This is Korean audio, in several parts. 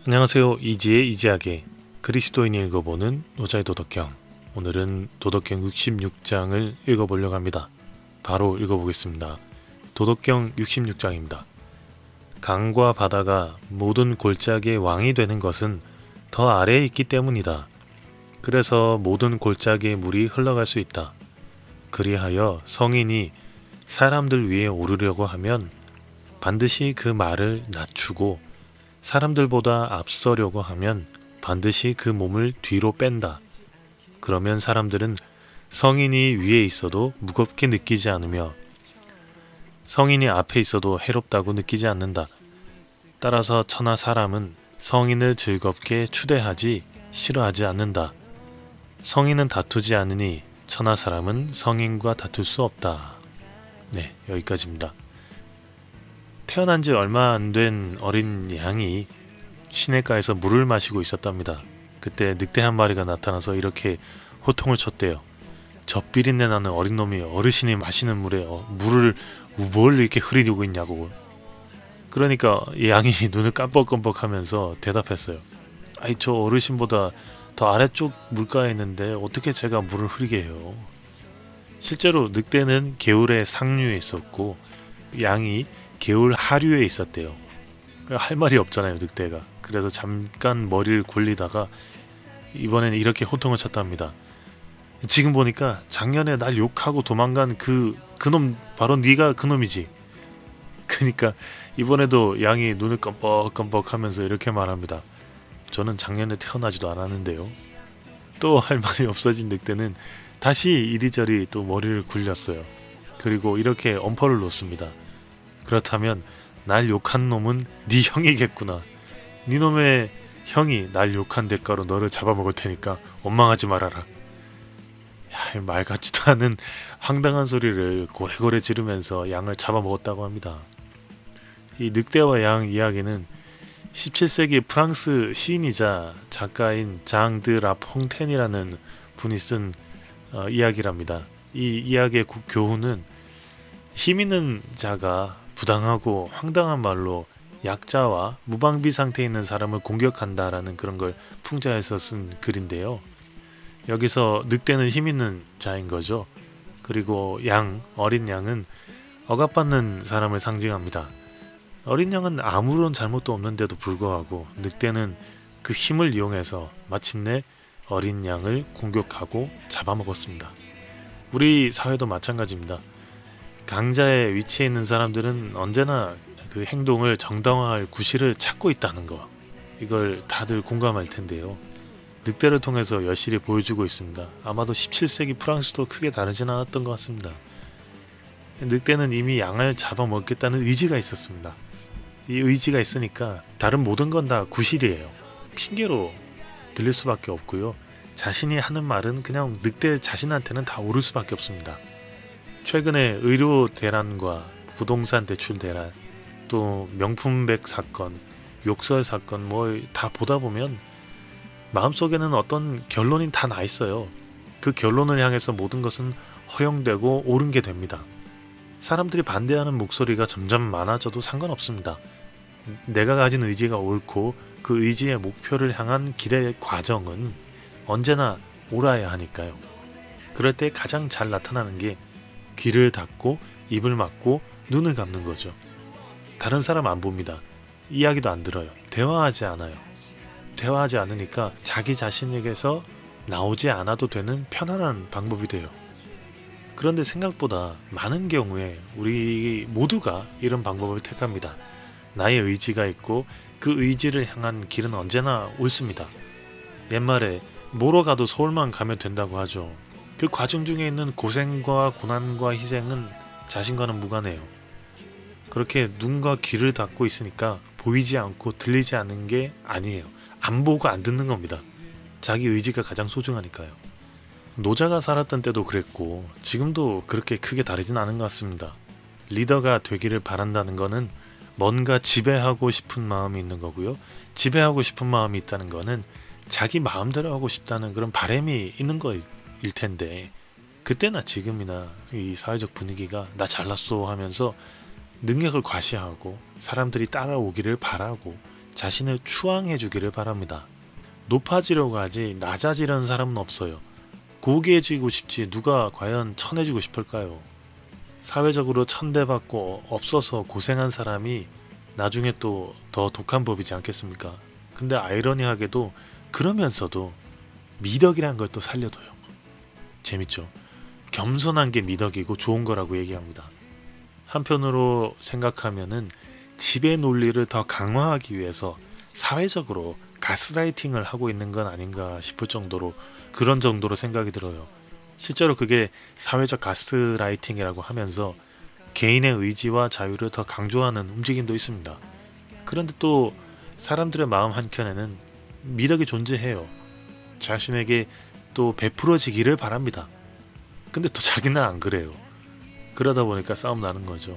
안녕하세요. 이지의 이지하게 그리스도인이 읽어보는 노자의 도덕경. 오늘은 도덕경 66장을 읽어보려고 합니다. 바로 읽어보겠습니다. 도덕경 66장입니다. 강과 바다가 모든 골짜기의 왕이 되는 것은 더 아래에 있기 때문이다. 그래서 모든 골짜기의 물이 흘러갈 수 있다. 그리하여 성인이 사람들 위에 오르려고 하면 반드시 그 말을 낮추고 사람들보다 앞서려고 하면 반드시 그 몸을 뒤로 뺀다. 그러면 사람들은 성인이 위에 있어도 무겁게 느끼지 않으며 성인이 앞에 있어도 해롭다고 느끼지 않는다. 따라서 천하 사람은 성인을 즐겁게 추대하지 싫어하지 않는다. 성인은 다투지 않으니 천하 사람은 성인과 다툴 수 없다. 네, 여기까지입니다. 태어난 지 얼마 안 된 어린 양이 시냇가에서 물을 마시고 있었답니다. 그때 늑대 한 마리가 나타나서 이렇게 호통을 쳤대요. 저 비린내 나는 어린 놈이 어르신이 마시는 물에 물을 뭘 이렇게 흐리려고 있냐고. 그러니까 양이 눈을 깜뻑깜뻑하면서 대답했어요. 아이, 저 어르신보다 더 아래쪽 물가에 있는데 어떻게 제가 물을 흐리게 해요. 실제로 늑대는 개울의 상류에 있었고 양이 개울 하류에 있었대요. 할 말이 없잖아요, 늑대가. 그래서 잠깐 머리를 굴리다가 이번에는 이렇게 호통을 쳤답니다. 지금 보니까 작년에 날 욕하고 도망간 그놈 바로 네가 그놈이지. 그러니까 이번에도 양이 눈을 껌뻑껌뻑 하면서 이렇게 말합니다. 저는 작년에 태어나지도 않았는데요. 또 할 말이 없어진 늑대는 다시 이리저리 또 머리를 굴렸어요. 그리고 이렇게 엄포를 놓습니다. 그렇다면 날 욕한 놈은 네 형이겠구나. 네 놈의 형이 날 욕한 대가로 너를 잡아먹을 테니까 원망하지 말아라. 야, 말 같지도 않은 황당한 소리를 고래고래 지르면서 양을 잡아먹었다고 합니다. 이 늑대와 양 이야기는 17세기 프랑스 시인이자 작가인 장 드 라퐁텐이라는 분이 쓴 이야기랍니다. 이 이야기의 교훈은 힘 있는 자가 부당하고 황당한 말로 약자와 무방비 상태에 있는 사람을 공격한다라는 그런 걸 풍자해서 쓴 글인데요. 여기서 늑대는 힘 있는 자인 거죠. 그리고 어린 양은 억압받는 사람을 상징합니다. 어린 양은 아무런 잘못도 없는데도 불구하고 늑대는 그 힘을 이용해서 마침내 어린 양을 공격하고 잡아먹었습니다. 우리 사회도 마찬가지입니다. 강자의 위치에 있는 사람들은 언제나 그 행동을 정당화할 구실을 찾고 있다는 거, 이걸 다들 공감할 텐데요. 늑대를 통해서 여실히 보여주고 있습니다. 아마도 17세기 프랑스도 크게 다르진 않았던 것 같습니다. 늑대는 이미 양을 잡아먹겠다는 의지가 있었습니다. 이 의지가 있으니까 다른 모든 건 다 구실이에요. 핑계로 들릴 수밖에 없고요. 자신이 하는 말은 그냥 늑대 자신한테는 다 옳을 수밖에 없습니다. 최근에 의료 대란과 부동산 대출 대란, 또 명품백 사건, 욕설 사건 다 보다 보면 마음속에는 어떤 결론이 다 나 있어요. 그 결론을 향해서 모든 것은 허용되고 옳은 게 됩니다. 사람들이 반대하는 목소리가 점점 많아져도 상관없습니다. 내가 가진 의지가 옳고 그 의지의 목표를 향한 길의 과정은 언제나 옳아야 하니까요. 그럴 때 가장 잘 나타나는 게 귀를 닫고 입을 막고 눈을 감는 거죠. 다른 사람 안 봅니다. 이야기도 안 들어요. 대화하지 않아요. 대화하지 않으니까 자기 자신에게서 나오지 않아도 되는 편안한 방법이 돼요. 그런데 생각보다 많은 경우에 우리 모두가 이런 방법을 택합니다. 나의 의지가 있고 그 의지를 향한 길은 언제나 옳습니다. 옛말에 뭐로 가도 서울만 가면 된다고 하죠. 그 과정 중에 있는 고생과 고난과 희생은 자신과는 무관해요. 그렇게 눈과 귀를 닫고 있으니까 보이지 않고 들리지 않는 게 아니에요. 안 보고 안 듣는 겁니다. 자기 의지가 가장 소중하니까요. 노자가 살았던 때도 그랬고 지금도 그렇게 크게 다르진 않은 것 같습니다. 리더가 되기를 바란다는 거는 뭔가 지배하고 싶은 마음이 있는 거고요. 지배하고 싶은 마음이 있다는 거는 자기 마음대로 하고 싶다는 그런 바람이 있는 거일 텐데, 그때나 지금이나 이 사회적 분위기가 나 잘났어 하면서 능력을 과시하고 사람들이 따라오기를 바라고 자신을 추앙해 주기를 바랍니다. 높아지려고 하지 낮아지려는 사람은 없어요. 고귀해지고 싶지 누가 과연 천해지고 싶을까요? 사회적으로 천대받고 없어서 고생한 사람이 나중에 또 더 독한 법이지 않겠습니까? 근데 아이러니하게도 그러면서도 미덕이란 걸 또 살려둬요. 재밌죠? 겸손한 게 미덕이고 좋은 거라고 얘기합니다. 한편으로 생각하면은 지배 논리를 더 강화하기 위해서 사회적으로 가스라이팅을 하고 있는 건 아닌가 싶을 정도로 그런 정도로 생각이 들어요. 실제로 그게 사회적 가스라이팅이라고 하면서 개인의 의지와 자유를 더 강조하는 움직임도 있습니다. 그런데 또 사람들의 마음 한켠에는 미덕이 존재해요. 자신에게 또 베풀어지기를 바랍니다. 근데 또 자기는 안 그래요. 그러다 보니까 싸움 나는 거죠.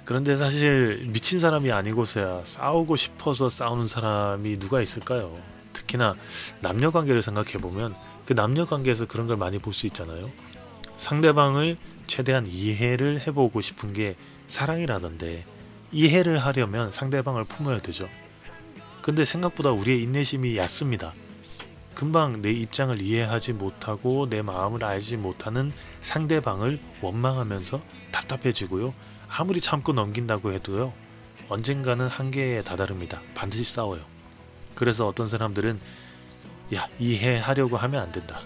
그런데 사실 미친 사람이 아니고서야 싸우고 싶어서 싸우는 사람이 누가 있을까요? 특히나 남녀관계를 생각해보면 그 남녀관계에서 그런 걸 많이 볼 수 있잖아요. 상대방을 최대한 이해를 해보고 싶은 게 사랑이라던데 이해를 하려면 상대방을 품어야 되죠. 근데 생각보다 우리의 인내심이 얕습니다. 금방 내 입장을 이해하지 못하고 내 마음을 알지 못하는 상대방을 원망하면서 답답해지고요. 아무리 참고 넘긴다고 해도요. 언젠가는 한계에 다다릅니다. 반드시 싸워요. 그래서 어떤 사람들은 야, 이해하려고 하면 안 된다.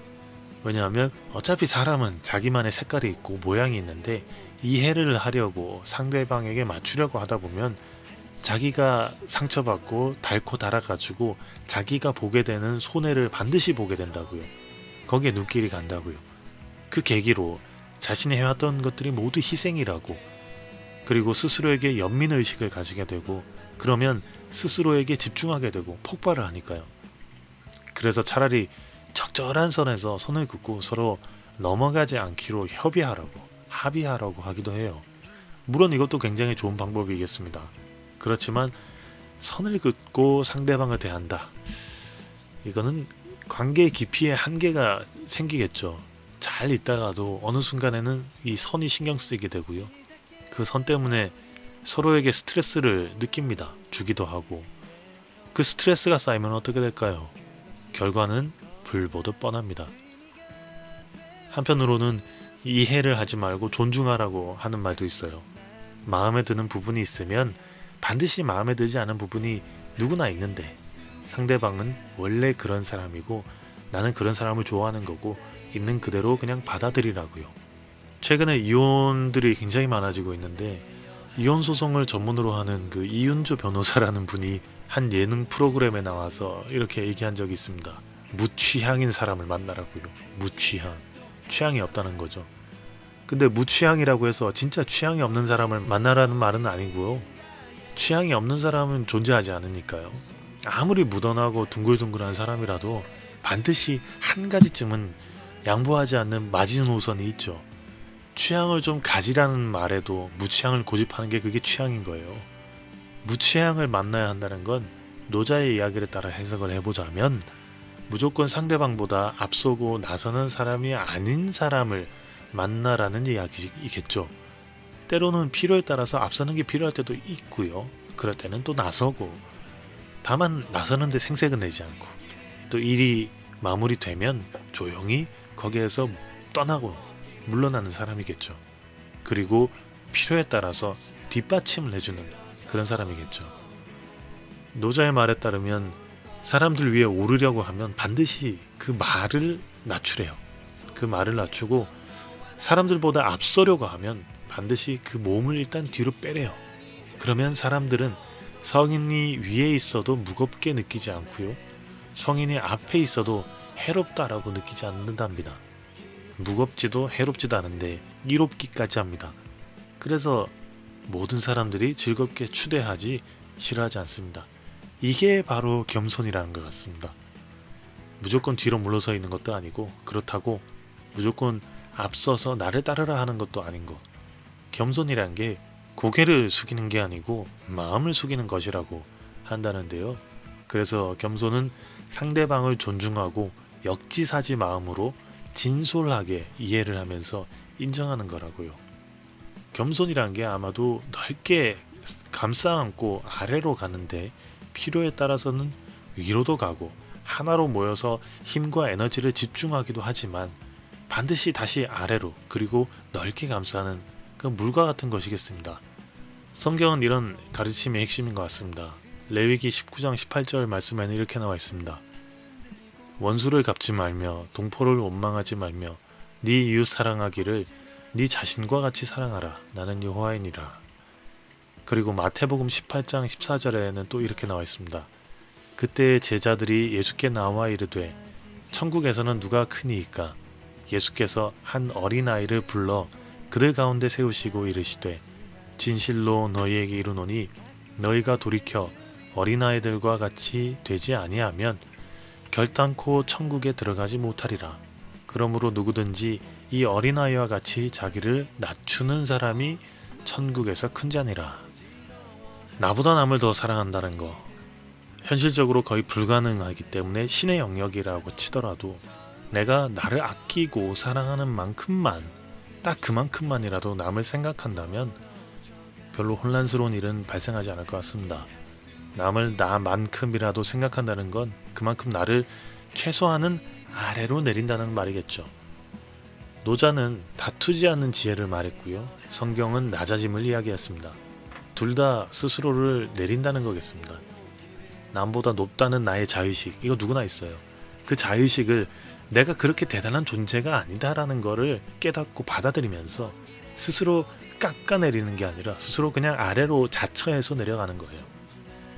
왜냐하면 어차피 사람은 자기만의 색깔이 있고 모양이 있는데 이해를 하려고 상대방에게 맞추려고 하다 보면 자기가 상처받고 닳고 닳아가지고 자기가 보게 되는 손해를 반드시 보게 된다고요. 거기에 눈길이 간다고요. 그 계기로 자신이 해왔던 것들이 모두 희생이라고, 그리고 스스로에게 연민의식을 가지게 되고, 그러면 스스로에게 집중하게 되고 폭발을 하니까요. 그래서 차라리 적절한 선에서 선을 긋고 서로 넘어가지 않기로 협의하라고, 합의하라고 하기도 해요. 물론 이것도 굉장히 좋은 방법이겠습니다. 그렇지만 선을 긋고 상대방을 대한다. 이거는 관계의 깊이에 한계가 생기겠죠. 잘 있다가도 어느 순간에는 이 선이 신경 쓰이게 되고요. 그 선 때문에 서로에게 스트레스를 느낍니다. 주기도 하고. 그 스트레스가 쌓이면 어떻게 될까요? 결과는 불보듯 뻔합니다. 한편으로는 이해를 하지 말고 존중하라고 하는 말도 있어요. 마음에 드는 부분이 있으면 반드시 마음에 들지 않은 부분이 누구나 있는데 상대방은 원래 그런 사람이고 나는 그런 사람을 좋아하는 거고 있는 그대로 그냥 받아들이라고요. 최근에 이혼들이 굉장히 많아지고 있는데 이혼 소송을 전문으로 하는 그 이윤주 변호사라는 분이 한 예능 프로그램에 나와서 이렇게 얘기한 적이 있습니다. 무취향인 사람을 만나라고요. 무취향. 취향이 없다는 거죠. 근데 무취향이라고 해서 진짜 취향이 없는 사람을 만나라는 말은 아니고요. 취향이 없는 사람은 존재하지 않으니까요. 아무리 무던하고 둥글둥글한 사람이라도 반드시 한 가지쯤은 양보하지 않는 마지노선이 있죠. 취향을 좀 가지라는 말에도 무취향을 고집하는 게 그게 취향인 거예요. 무취향을 만나야 한다는 건 노자의 이야기를 따라 해석을 해보자면 무조건 상대방보다 앞서고 나서는 사람이 아닌 사람을 만나라는 이야기겠죠. 때로는 필요에 따라서 앞서는 게 필요할 때도 있고요. 그럴 때는 또 나서고, 다만 나서는데 생색은 내지 않고 또 일이 마무리되면 조용히 거기에서 떠나고 물러나는 사람이겠죠. 그리고 필요에 따라서 뒷받침을 해주는 그런 사람이겠죠. 노자의 말에 따르면 사람들 위에 오르려고 하면 반드시 그 말을 낮추래요. 그 말을 낮추고 사람들보다 앞서려고 하면 반드시 그 몸을 일단 뒤로 빼래요. 그러면 사람들은 성인이 위에 있어도 무겁게 느끼지 않고요. 성인이 앞에 있어도 해롭다라고 느끼지 않는답니다. 무겁지도 해롭지도 않은데 이롭기까지 합니다. 그래서 모든 사람들이 즐겁게 추대하지 싫어하지 않습니다. 이게 바로 겸손이라는 것 같습니다. 무조건 뒤로 물러서 있는 것도 아니고 그렇다고 무조건 앞서서 나를 따르라 하는 것도 아닌 것. 겸손이란 게 고개를 숙이는 게 아니고 마음을 숙이는 것이라고 한다는데요. 그래서 겸손은 상대방을 존중하고 역지사지 마음으로 진솔하게 이해를 하면서 인정하는 거라고요. 겸손이란 게 아마도 넓게 감싸 안고 아래로 가는데 필요에 따라서는 위로도 가고 하나로 모여서 힘과 에너지를 집중하기도 하지만 반드시 다시 아래로 그리고 넓게 감싸는 그 물과 같은 것이겠습니다. 성경은 이런 가르침의 핵심인 것 같습니다. 레위기 19장 18절 말씀에는 이렇게 나와 있습니다. 원수를 갚지 말며 동포를 원망하지 말며 네 이웃 사랑하기를 네 자신과 같이 사랑하라. 나는 여호와이니라. 그리고 마태복음 18장 14절에는 또 이렇게 나와 있습니다. 그때 제자들이 예수께 나와 이르되 천국에서는 누가 크니이까? 예수께서 한 어린아이를 불러 그들 가운데 세우시고 이르시되 진실로 너희에게 이르노니 너희가 돌이켜 어린아이들과 같이 되지 아니하면 결단코 천국에 들어가지 못하리라. 그러므로 누구든지 이 어린아이와 같이 자기를 낮추는 사람이 천국에서 큰 자니라. 나보다 남을 더 사랑한다는 거 현실적으로 거의 불가능하기 때문에 신의 영역이라고 치더라도 내가 나를 아끼고 사랑하는 만큼만, 딱 그만큼만이라도 남을 생각한다면 별로 혼란스러운 일은 발생하지 않을 것 같습니다. 남을 나만큼이라도 생각한다는 건 그만큼 나를 최소한은 아래로 내린다는 말이겠죠. 노자는 다투지 않는 지혜를 말했고요. 성경은 낮아짐을 이야기했습니다. 둘 다 스스로를 내린다는 거겠습니다. 남보다 높다는 나의 자의식, 이거 누구나 있어요. 그 자의식을 내가 그렇게 대단한 존재가 아니다라는 거를 깨닫고 받아들이면서 스스로 깎아내리는 게 아니라 스스로 그냥 아래로 자처해서 내려가는 거예요.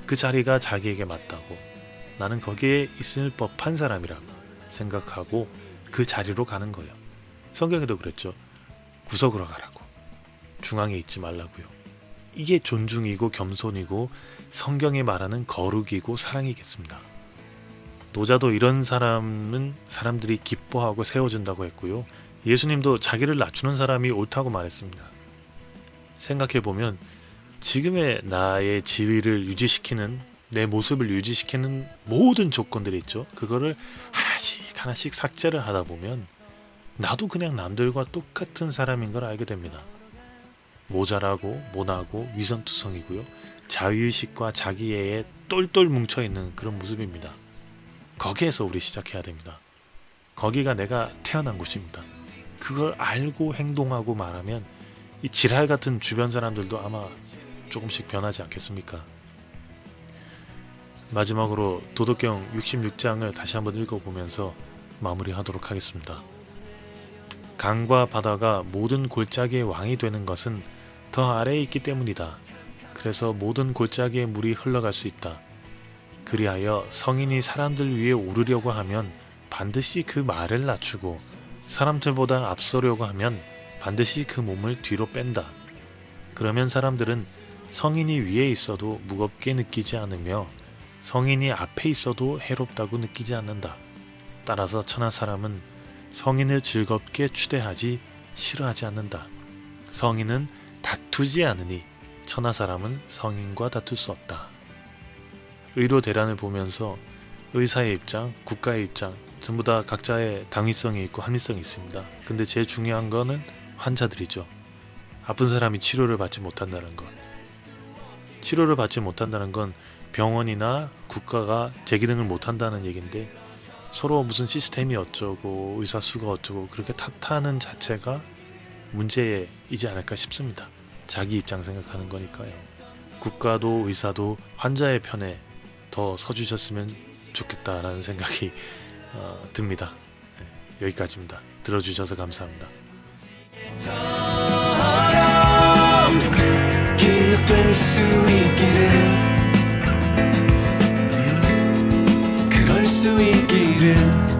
그 자리가 자기에게 맞다고, 나는 거기에 있을 법한 사람이라고 생각하고 그 자리로 가는 거예요. 성경에도 그랬죠. 구석으로 가라고, 중앙에 있지 말라고요. 이게 존중이고 겸손이고 성경이 말하는 거룩이고 사랑이겠습니다. 노자도 이런 사람은 사람들이 기뻐하고 세워준다고 했고요. 예수님도 자기를 낮추는 사람이 옳다고 말했습니다. 생각해보면 지금의 나의 지위를 유지시키는, 내 모습을 유지시키는 모든 조건들이 있죠. 그거를 하나씩 하나씩 삭제를 하다 보면 나도 그냥 남들과 똑같은 사람인 걸 알게 됩니다. 모자라고 모나고 위선투성이고요. 자유의식과 자기애에 똘똘 뭉쳐있는 그런 모습입니다. 거기에서 우리 시작해야 됩니다. 거기가 내가 태어난 곳입니다. 그걸 알고 행동하고 말하면 이 지랄 같은 주변 사람들도 아마 조금씩 변하지 않겠습니까? 마지막으로 도덕경 66장을 다시 한번 읽어보면서 마무리하도록 하겠습니다. 강과 바다가 모든 골짜기의 왕이 되는 것은 더 아래에 있기 때문이다. 그래서 모든 골짜기의 물이 흘러갈 수 있다. 그리하여 성인이 사람들 위에 오르려고 하면 반드시 그 말을 낮추고 사람들보다 앞서려고 하면 반드시 그 몸을 뒤로 뺀다. 그러면 사람들은 성인이 위에 있어도 무겁게 느끼지 않으며 성인이 앞에 있어도 해롭다고 느끼지 않는다. 따라서 천하 사람은 성인을 즐겁게 추대하지 싫어하지 않는다. 성인은 다투지 않으니 천하 사람은 성인과 다툴 수 없다. 의료 대란을 보면서 의사의 입장, 국가의 입장 전부 다 각자의 당위성이 있고 합리성이 있습니다. 근데 제일 중요한 거는 환자들이죠. 아픈 사람이 치료를 받지 못한다는 것. 치료를 받지 못한다는 건 병원이나 국가가 제기능을 못한다는 얘기인데 서로 무슨 시스템이 어쩌고 의사 수가 어쩌고 그렇게 탓하는 자체가 문제이지 않을까 싶습니다. 자기 입장 생각하는 거니까요. 국가도 의사도 환자의 편에 더 서주셨으면 좋겠다라는 생각이 듭니다. 네, 여기까지입니다. 들어주셔서 감사합니다. 기억될 수 있기를, 그럴 수 있기를.